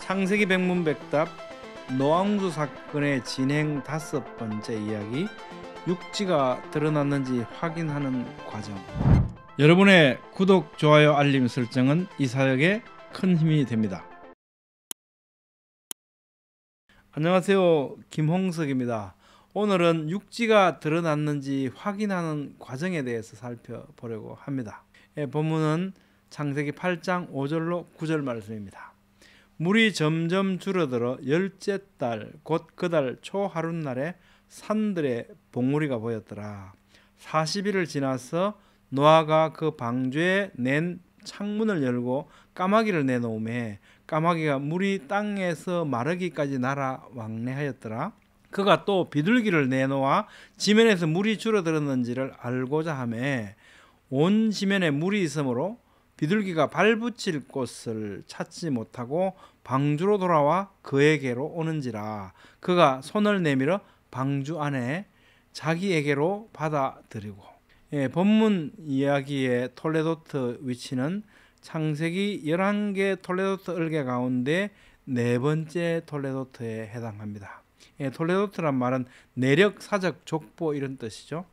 창세기 백문백답 노아홍수 사건의 진행 5번째 이야기, 육지가 드러났는지 확인하는 과정. 여러분의 구독, 좋아요, 알림 설정은 이 사역에 큰 힘이 됩니다. 안녕하세요, 김홍석입니다. 오늘은 육지가 드러났는지 확인하는 과정에 대해서 살펴보려고 합니다. 본문은 창세기 8장 5절로 9절 말씀입니다. 물이 점점 줄어들어 열째 달 곧 그 달 초하룻날에 산들의 봉우리가 보였더라. 40일을 지나서 노아가 그 방주에 낸 창문을 열고 까마귀를 내놓음에 까마귀가 물이 땅에서 마르기까지 날아 왕래하였더라. 그가 또 비둘기를 내놓아 지면에서 물이 줄어들었는지를 알고자 하매 온 지면에 물이 있으므로 비둘기가 발붙일 곳을 찾지 못하고 방주로 돌아와 그에게로 오는지라. 그가 손을 내밀어 방주 안에 자기에게로 받아들이고. 본문 이야기의 톨레도트 위치는 창세기 11개 톨레도트 을개 가운데 네 번째 톨레도트에 해당합니다. 톨레도트란 말은 내력, 사적, 족보 이런 뜻이죠.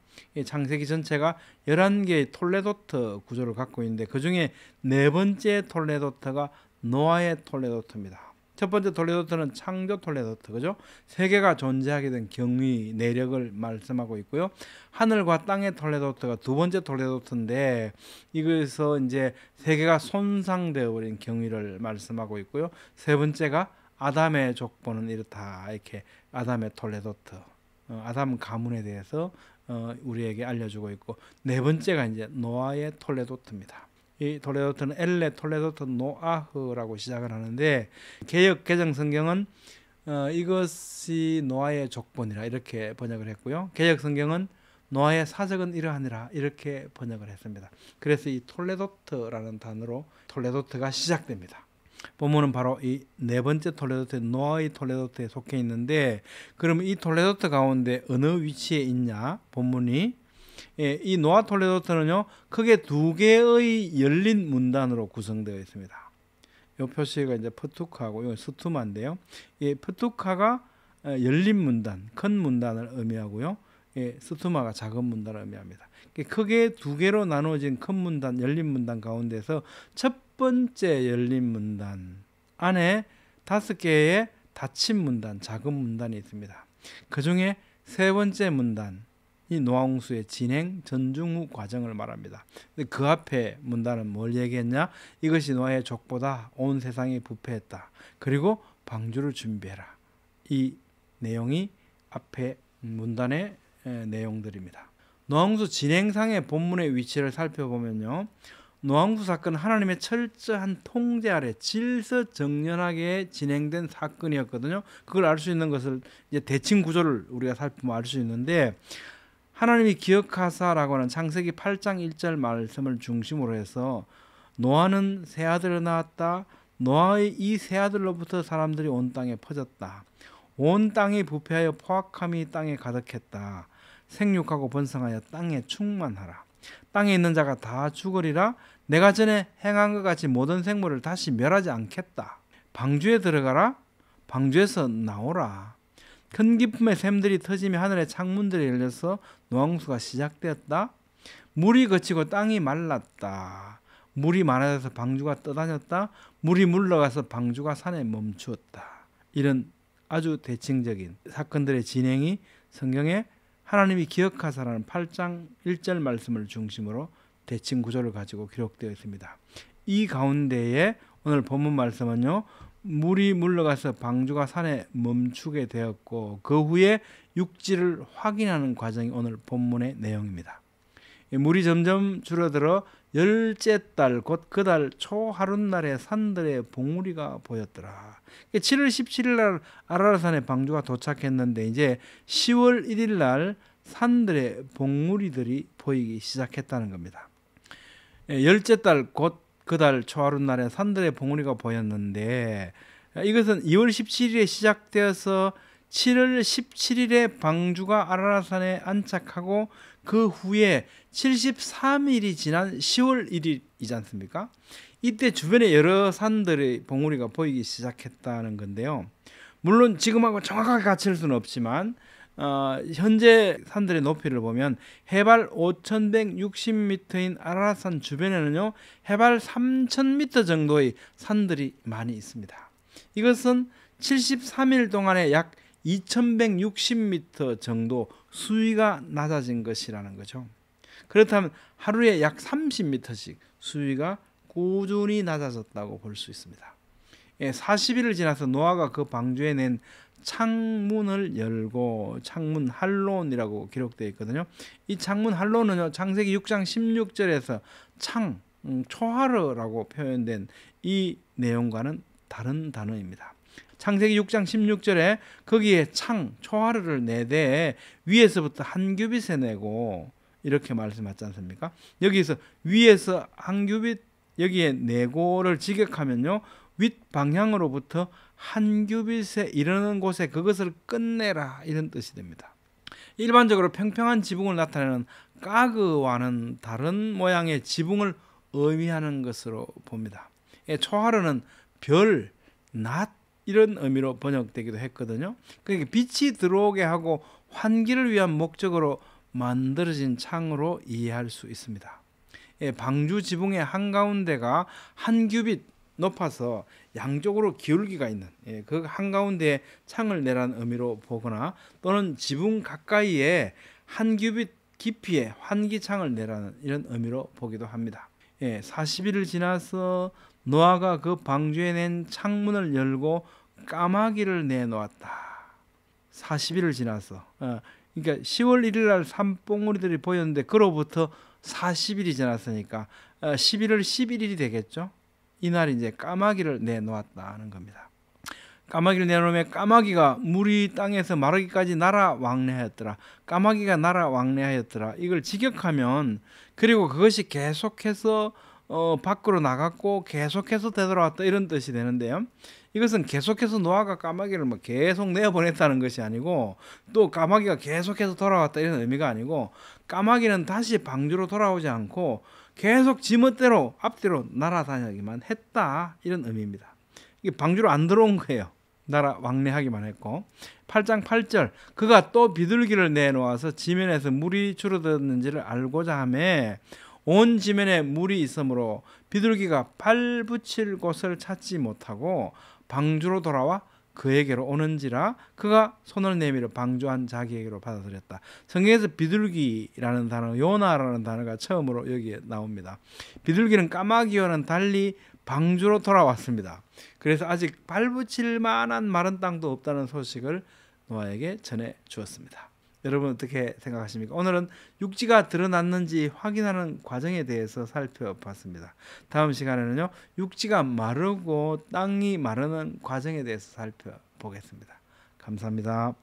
창세기 전체가 11개의 톨레도트 구조를 갖고 있는데 그 중에 네 번째 톨레도트가 노아의 톨레도트입니다. 첫 번째 톨레도트는 창조 톨레도트, 그죠? 세계가 존재하게 된 경위, 내력을 말씀하고 있고요. 하늘과 땅의 톨레도트가 두 번째 톨레도트인데 이거에서 이제 세계가 손상되어 버린 경위를 말씀하고 있고요. 세 번째가 아담의 족보는 이렇다, 이렇게 아담의 톨레도트, 아담 가문에 대해서 우리에게 알려주고 있고, 네 번째가 이제 노아의 톨레도트입니다. 이 톨레도트는 엘레 톨레도트 노아흐라고 시작을 하는데 개역 개정 성경은 이것이 노아의 족보니라 이렇게 번역을 했고요. 개역 성경은 노아의 사적은 이러하니라 이렇게 번역을 했습니다. 그래서 이 톨레도트라는 단어로 톨레도트가 시작됩니다. 본문은 바로 이 네 번째 톨레도트, 노아의 톨레도트에 속해 있는데, 그럼 이 톨레도트 가운데 어느 위치에 있냐? 본문이 이 노아 톨레도트는요 크게 두 개의 열린 문단으로 구성되어 있습니다. 이 표시가 이제 프투카고 이 스투마인데요. 이 프투카가 열린 문단, 큰 문단을 의미하고요. 스투마가 작은 문단을 의미합니다. 크게 두 개로 나누어진 큰 문단, 열린 문단 가운데서 첫 번째 열린 문단 안에 5개의 닫힌 문단, 작은 문단이 있습니다. 그 중에 세 번째 문단, 이 노아홍수의 진행, 전중 후 과정을 말합니다. 그 앞에 문단은 뭘 얘기했냐? 이것이 노아의 족보다. 온 세상이 부패했다. 그리고 방주를 준비해라. 이 내용이 앞에 문단의 내용들입니다. 노아홍수 진행상의 본문의 위치를 살펴보면요, 노아홍수 사건은 하나님의 철저한 통제 아래 질서정연하게 진행된 사건이었거든요. 그걸 알 수 있는 것을 이제 대칭 구조를 우리가 살피면 알 수 있는데, 하나님이 기억하사라고 하는 창세기 8장 1절 말씀을 중심으로 해서 노아는 세 아들을 낳았다. 노아의 이 세 아들로부터 사람들이 온 땅에 퍼졌다. 온 땅이 부패하여 포악함이 땅에 가득했다. 생육하고 번성하여 땅에 충만하라. 땅에 있는 자가 다 죽으리라. 내가 전에 행한 것 같이 모든 생물을 다시 멸하지 않겠다. 방주에 들어가라. 방주에서 나오라. 큰 기품의 샘들이 터지며 하늘의 창문들이 열려서 노아홍수가 시작되었다. 물이 그치고 땅이 말랐다. 물이 많아져서 방주가 떠다녔다. 물이 물러가서 방주가 산에 멈추었다. 이런 아주 대칭적인 사건들의 진행이 성경에 하나님이 기억하사라는 8장 1절 말씀을 중심으로 대칭 구조를 가지고 기록되어 있습니다. 이 가운데에 오늘 본문 말씀은요, 물이 물러가서 방주가 산에 멈추게 되었고 그 후에 육지를 확인하는 과정이 오늘 본문의 내용입니다. 물이 점점 줄어들어 열째 달 곧 그 달 초하룻날에 산들의 봉우리가 보였더라. 7월 17일 날 아라라산에 방주가 도착했는데 이제 10월 1일 날 산들의 봉우리들이 보이기 시작했다는 겁니다. 열째 달 곧 그 달 초하룻날에 산들의 봉우리가 보였는데, 이것은 2월 17일에 시작되어서 7월 17일에 방주가 아라라산에 안착하고 그 후에 73일이 지난 10월 1일이지 않습니까? 이때 주변에 여러 산들의 봉우리가 보이기 시작했다는 건데요. 물론 지금하고 정확하게 같을 수는 없지만 현재 산들의 높이를 보면 해발 5,160m인 아라рат산 주변에는요 해발 3,000m 정도의 산들이 많이 있습니다. 이것은 73일 동안에 약 2,160m 정도 수위가 낮아진 것이라는 거죠. 그렇다면 하루에 약 30m씩 수위가 꾸준히 낮아졌다고 볼 수 있습니다. 40일을 지나서 노아가 그 방주에 낸 창문을 열고 창문 한론이라고 기록되어 있거든요. 이 창문 한론은요 창세기 6장 16절에서 초하르라고 표현된 이 내용과는 다른 단어입니다. 창세기 6장 16절에 거기에 초하르를 내되 위에서부터 한 규빗에 내고 이렇게 말씀하지 않습니까? 여기서 위에서 한 규빗 여기에 내고를 직역하면요 윗 방향으로부터 한 규빗에 이르는 곳에 그것을 끝내라 이런 뜻이 됩니다. 일반적으로 평평한 지붕을 나타내는 까그와는 다른 모양의 지붕을 의미하는 것으로 봅니다. 초하르는 별, 낮 이런 의미로 번역되기도 했거든요. 그러니까 빛이 들어오게 하고 환기를 위한 목적으로 만들어진 창으로 이해할 수 있습니다. 방주 지붕의 한가운데가 한 규빗 높아서 양쪽으로 기울기가 있는 그 한가운데에 창을 내라는 의미로 보거나 또는 지붕 가까이에 한 규빗 깊이에 환기창을 내라는 이런 의미로 보기도 합니다. 40일을 지나서 노아가 그 방주에 낸 창문을 열고 까마귀를 내놓았다. 40일을 지나서 그러니까 10월 1일 날 산봉우리들이 보였는데 그로부터 40일이 지났으니까 11월 11일이 되겠죠. 이날 이제 까마귀를 내놓았다는 겁니다. 까마귀를 내놓으면 까마귀가 물이 땅에서 마르기까지 날아 왕래하였더라. 까마귀가 날아 왕래하였더라. 이걸 직역하면 그리고 그것이 계속해서 밖으로 나갔고 계속해서 되돌아왔다 이런 뜻이 되는데요. 이것은 계속해서 노아가 까마귀를 계속 내어보냈다는 것이 아니고 또 까마귀가 계속해서 돌아왔다 이런 의미가 아니고 까마귀는 다시 방주로 돌아오지 않고 계속 지멋대로 앞뒤로 날아다니기만 했다 이런 의미입니다. 이게 방주로 안 들어온 거예요. 날아 왕래하기만 했고 8장 8절 그가 또 비둘기를 내놓아서 지면에서 물이 줄어들었는지를 알고자 하매 온 지면에 물이 있으므로 비둘기가 발 붙일 곳을 찾지 못하고 방주로 돌아와 그에게로 오는지라 그가 손을 내밀어 방주한 자기에게로 받아들였다. 성경에서 비둘기라는 단어, 요나라는 단어가 처음으로 여기에 나옵니다. 비둘기는 까마귀와는 달리 방주로 돌아왔습니다. 그래서 아직 발붙일 만한 마른 땅도 없다는 소식을 노아에게 전해 주었습니다. 여러분 어떻게 생각하십니까? 오늘은 육지가 드러났는지 확인하는 과정에 대해서 살펴봤습니다. 다음 시간에는요 육지가 마르고 땅이 마르는 과정에 대해서 살펴보겠습니다. 감사합니다.